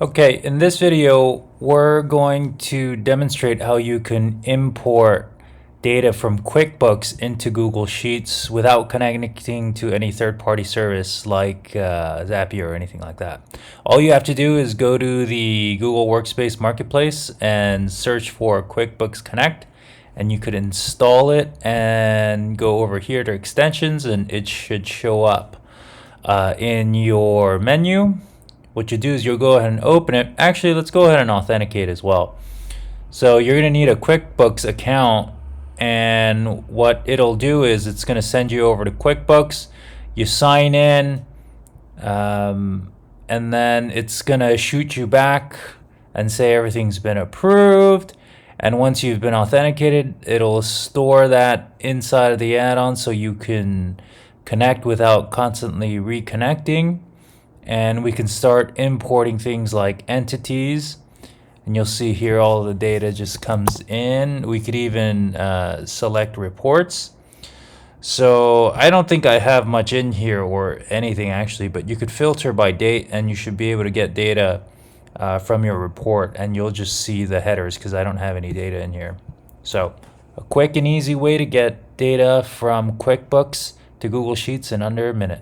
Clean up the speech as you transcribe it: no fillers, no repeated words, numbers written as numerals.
Okay, in this video, we're going to demonstrate how you can import data from QuickBooks into Google Sheets without connecting to any third-party service like Zapier or anything like that. All you have to do is go to the Google Workspace Marketplace and search for QuickBooks Connect, and you could install it and go over here to extensions, and it should show up in your menu. What you do is you'll go ahead and open it. Actually, let's go ahead and authenticate as well. So you're going to need a QuickBooks account, and what it'll do is it's going to send you over to QuickBooks. You sign in, and then it's going to shoot you back and say everything's been approved. And once you've been authenticated, it'll store that inside of the add-on so you can connect without constantly reconnecting. And we can start importing things like entities, and you'll see here all of the data just comes in. We could even select reports. So I don't think I have much in here or anything actually, but you could filter by date and you should be able to get data from your report, and you'll just see the headers because I don't have any data in here. So a quick and easy way to get data from QuickBooks to Google Sheets in under a minute.